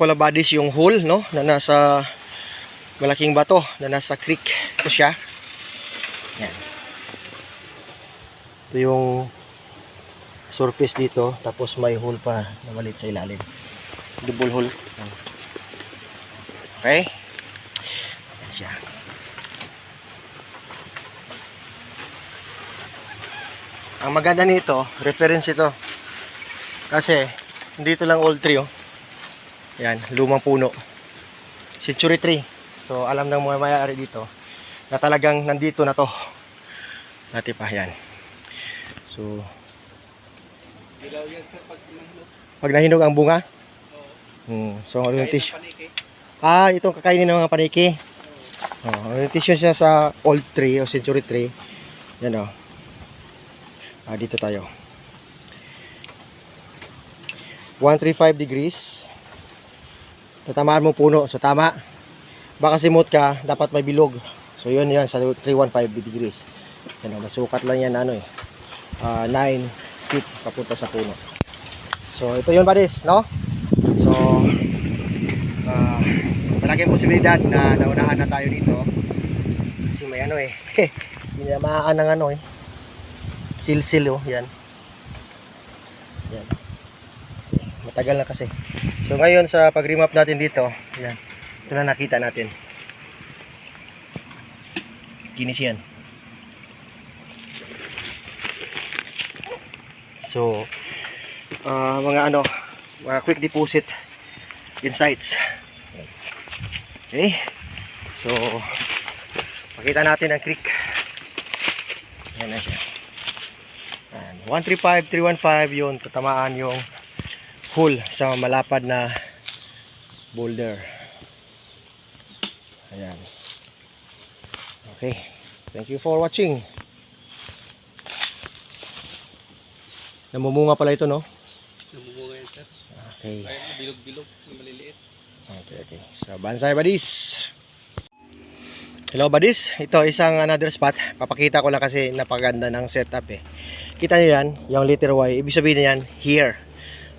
Pala buddies yung hole, no, na nasa malaking bato na nasa creek. Ito siya. Yan. Ito yung surface dito, tapos may hole pa na maliit sa ilalim. Double hole. Okay? Yan siya. Ang maganda nito, reference ito. Kasi dito lang old tree, oh. Yan, lumang puno. Century tree. So alam ng mga may-ari dito na talagang nandito na to. Dati pa yan. So ilaw yan sir pag nahinog ang bunga. So orientation. Itong kakainin ng mga paniki. Orientation siya sa old tree o century tree. Yan, oh. Dito tayo. 135 degrees. Tatamaan mo puno. So tama. Baka simot ka, dapat may bilog. So yun yan sa 315 degrees. Yan, masukat lang yan 9 feet papunta sa puno. So ito yun buddies, no? So malaking posibilidad na naunahan na tayo dito. Kasi may hindi na maaaan ng silsil, oh, yan. Yan. Matagal na kasi. So ngayon sa pag-remap natin dito, yan. Ito na nakita natin. Kinis yan. So mga quick deposit insights. Okay. So pakita natin ang creek. Yan na siya. 135, 315 yun, tatamaan yung hole sa malapad na boulder. Ayan. Okay. Thank you for watching. Namumunga pala ito, no? namumunga yan sir. Okay. Kaya bilog-bilog maliliit. Okay. So bansay buddies. Hello buddies. Ito isang another spot. Papakita ko lang kasi napaganda ng setup eh. Kita nyo yan, yung letter Y. Ibig sabihin yan, here.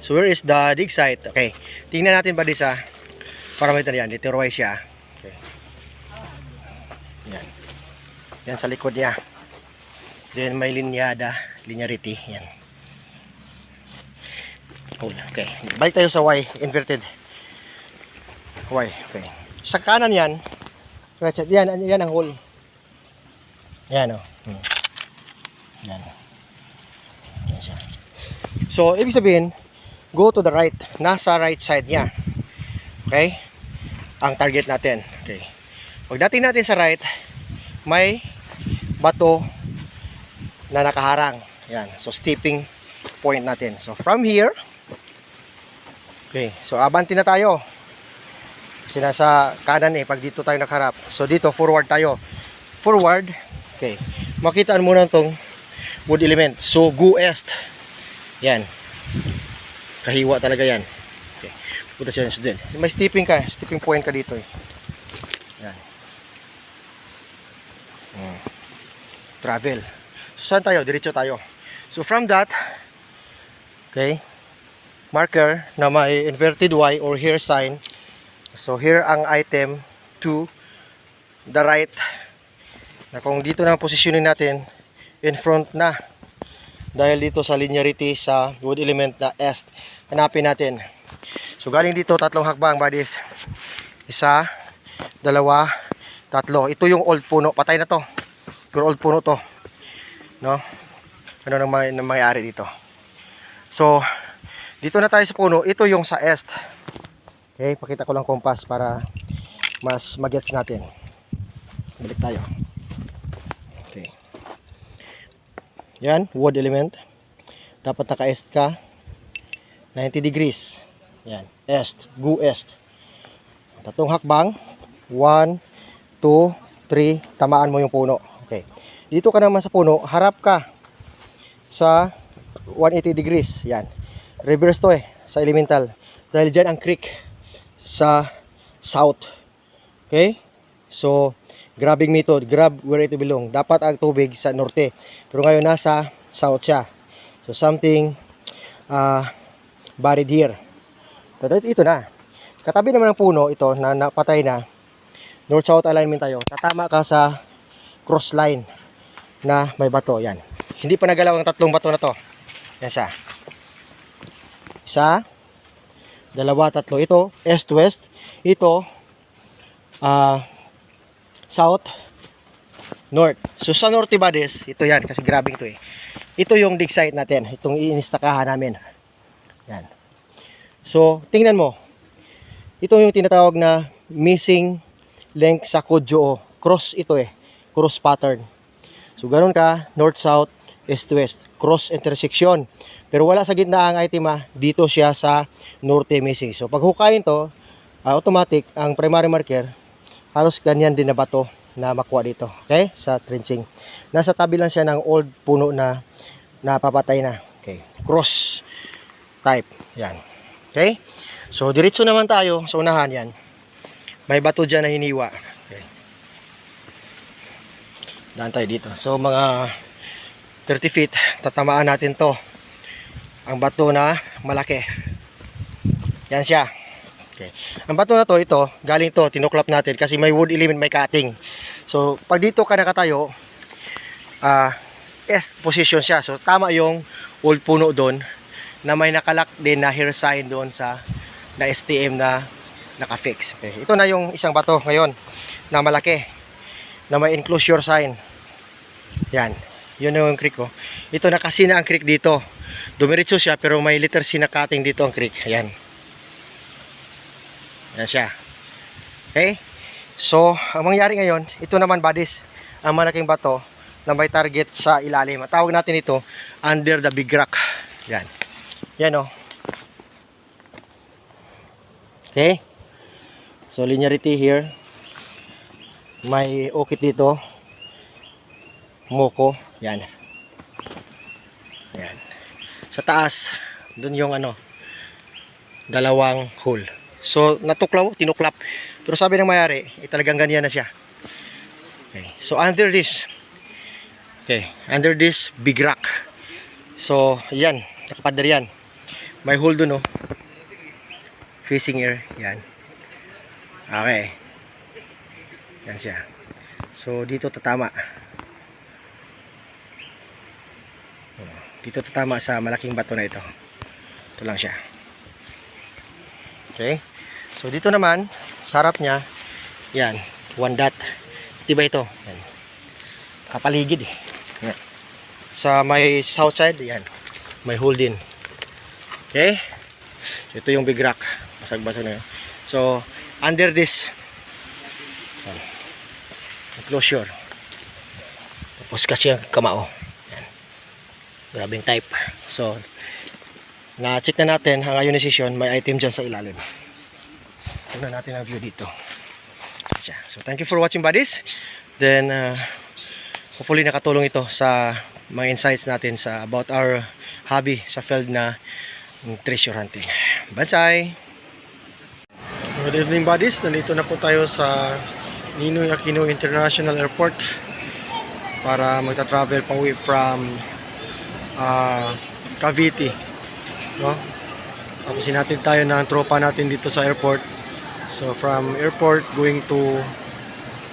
So where is the dig site? Okay. Tingnan natin buddies para makita yan. Letter Y siya. Okay. Yan. Yan sa likod niya. Then may linearity. Yan. Okay. Balik tayo sa Y. Inverted. Y. Okay. Sa kanan yan. Yan ang hole. Yan, oh. Yan. Yan siya. So, ibig sabihin, go to the right. Nasa right side niya. Okay? Ang target natin. Okay. Pagdating natin sa right, may bato na nakaharang. Yan. So, stepping point natin. So, from here, okay. So, abanti na tayo. Kasi nasa kanan pag dito tayo nakaharap. So, dito, forward tayo. Forward. Okay. Makitaan muna itong wood element. So, go east. Yan. Kahiwa talaga yan. Okay. Punta siya din. May stepping ka. Stepping point ka dito. Yan. Travel. So, saan tayo? Diretso tayo. So, from that, okay, marker na may inverted Y or here sign. So, here ang item to the right. Na kung dito na posisyonin natin, in front na. Dahil dito sa linearity sa wood element na est, hanapin natin. So galing dito 3 hakbang buddies. 1, 2, 3. Ito yung old puno. Patay na to. Pero old puno to. No? Ano nang mangyayari dito? So dito na tayo sa puno. Ito yung sa est. Okay, pakita ko lang compass para mas magets natin. Balik tayo. Okay. Yan, wood element. Dapat naka-est ka. 90 degrees. Yan, est, go est. 3 hakbang. 1, 2, 3. Tamaan mo yung puno. Okay. Dito ka naman sa puno, harap ka sa 180 degrees. Yan. Reverse to sa elemental. Dahil dyan ang creek sa south. Okay? So, grabbing method, grab where it belong. Dapat ang tubig sa norte. Pero ngayon nasa south siya. So something buried here. Ito na. katabi naman ng puno ito na napatay na, north-south alignment tayo, tatama ka sa cross line na may bato. Yan. Hindi pa nagalaw ang tatlong bato na to. Yan siya. Isa, dalawa, tatlo. Ito, east to west. Ito, south, north. So sa norte buddies, ito yan kasi grabing to eh. Ito yung dig site natin, itong iinistakahan namin. Yan. So tingnan mo. Ito yung tinatawag na missing link sa Kodyo. Cross ito eh, cross pattern. So ganun ka, north south, east to west, cross intersection. Pero wala sa gitna ang item dito siya sa norte missing. So pag hukayin to, automatic ang primary marker halos ganyan din na bato na makuha dito, okay, sa trenching. Nasa tabi lang siya ng old puno na napapatay na. Okay, cross type, yan. Okay, so diretso naman tayo sa unahan. Yan, may bato dyan na hiniwa. Okay, daan tayo dito. So mga 30 feet tatamaan natin to, ang bato na malaki. Yan siya. Okay. Ang bato na to, ito, galing to, tinuklap natin kasi may wood element, may cutting. So, pag dito ka nakatayo, S position siya. So, tama yung old puno doon na may nakalak din na hair sign doon sa na STM na nakafix. Okay. Ito na yung isang bato ngayon na malaki na may enclosure sign. Yan. Yun yung creek ko. Ito nakasina ang creek dito. Dumiretso siya pero may letter C na cutting dito ang creek. Ayan. Yan siya. Okay? So, ang mangyari ngayon, ito naman buddies, ang malaking bato na may target sa ilalim. Tawag natin ito, under the big rock. Yan. Yan o. Okay? So, linearity here. May ukit dito. Moko. Yan. Yan. Sa taas, dun yung dalawang hole. So, natuklaw, tinuklap. Pero sabi ng mayari, talagang ganyan na siya. Okay. So, under this, big rock. So, yan, nakapadar yan. May hole dun, oh. Facing here, yan. Okay. Yan siya. So, dito tatama. Dito tatama sa malaking bato na ito. Ito lang siya. Okay. So dito naman, sa harap niya, yan, one dot. Diba ito? Yan. Kapaligid eh. Yan. Sa may south side, yan, may hole din. Okay? So, ito yung big rock. Basag-basag na yun. So, under this, enclosure. Tapos kasi yung kamao. Yan. Grabing type. So, na-check na natin ang ionization, may item dyan sa ilalim. Tignan natin ang view dito. So thank you for watching buddies. Then hopefully nakatulong ito sa mga insights natin sa about our hobby sa field na treasure hunting. Bye! Good evening buddies. Nandito na po tayo sa Ninoy Aquino International Airport para magta-travel pa uwi from Cavite. No? Tapos sinatid tayo ng tropa natin dito sa airport. So from airport going to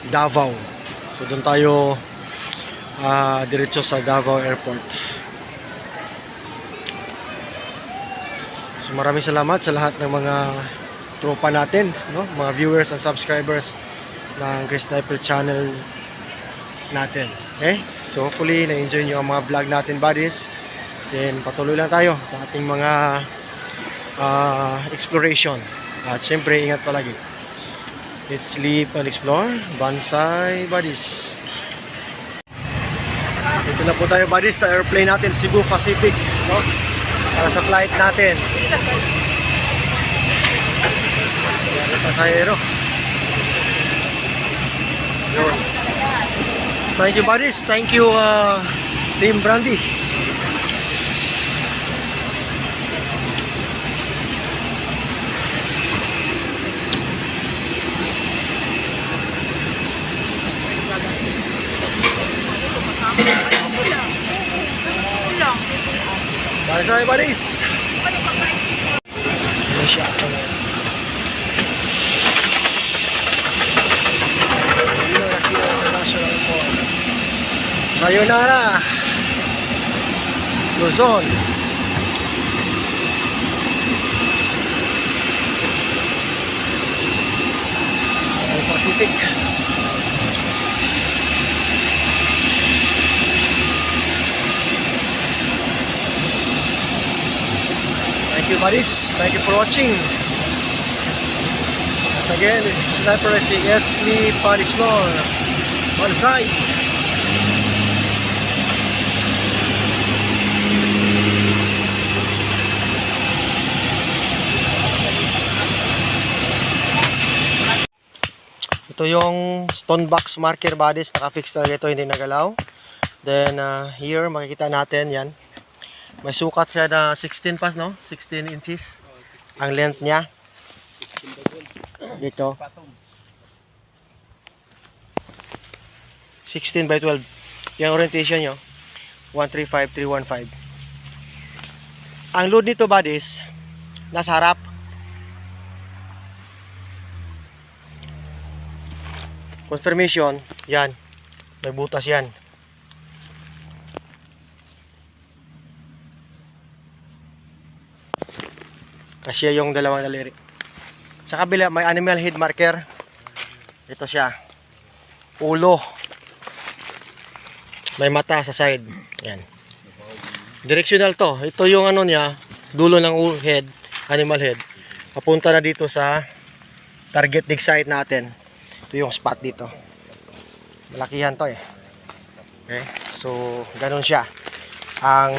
Davao. So doon tayo diretso sa Davao Airport. So maraming salamat sa lahat ng mga tropa natin, no? Mga viewers and subscribers ng Chris Sniper channel natin. Okay? So hopefully na-enjoy nyo ang mga vlog natin buddies. Then patuloy lang tayo sa ating mga exploration. At syempre ingat palagi. Let's sleep and explore. Bonsai buddies. Dito na po tayo buddies sa airplane natin, Cebu Pacific, no? Para sa flight natin. Yan, pasahero. Yun. Thank you buddies. Thank you Team Brandy. Bye buddies. Sayonara. Luzon. Pacific. Thank you buddies. Thank you for watching. Once again, this is Sniper Racing. It's me, Paddy Small. On site. Ito yung stone box marker bodies, naka-fix talaga ito, hindi nagalaw. Then here makikita natin yan. May sukat siya na 16 pas, no? 16 inches ang length niya. Dito. 16 by 12. Yung orientation nyo, 135, 315. Ang load nito bodies, nasa harap. Confirmation, yan. May butas yan. Kasi yung dalawang daliri. Sa kabila, may animal head marker. Ito siya. Ulo. May mata sa side. Yan. Directional to. Ito yung ano niya, dulo ng head, animal head. Papunta na dito sa target dig site natin. Ito yung spot dito. Malakihan to eh. Okay. So, ganun siya. Ang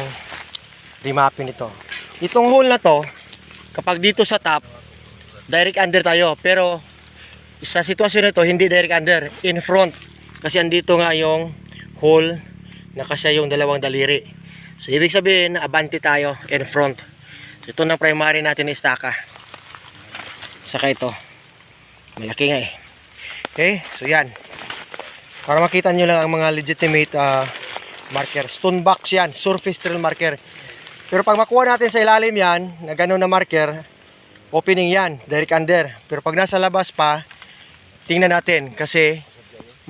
remapping nito. Itong hole na to, kapag dito sa top, direct under tayo. Pero, sa sitwasyon nito, hindi direct under. In front. Kasi andito nga yung hole na kasya yung dalawang daliri. So, ibig sabihin, abante tayo in front. So, ito na primary natin istaka. Saka ito. Malaki nga eh. Okay, so yan. Para makita nyo lang ang mga legitimate marker. Stone box yan, surface drill marker. Pero pag makuha natin sa ilalim yan, na gano'n na marker, opening yan, direct under. Pero pag nasa labas pa, tingnan natin kasi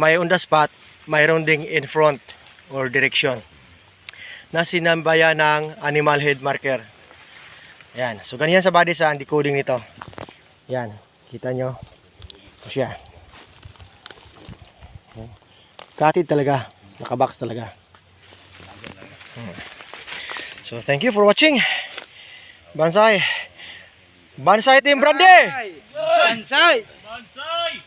may on the spot, mayroon ding in front or direction na sinambaya ng animal head marker. Yan, so ganyan sa body sa decoding nito. Yan, kita nyo. Ito siya. Katid talaga, nakabox talaga. So thank you for watching. Bansay. Bansay Team Brandy. Bansay! Bansay!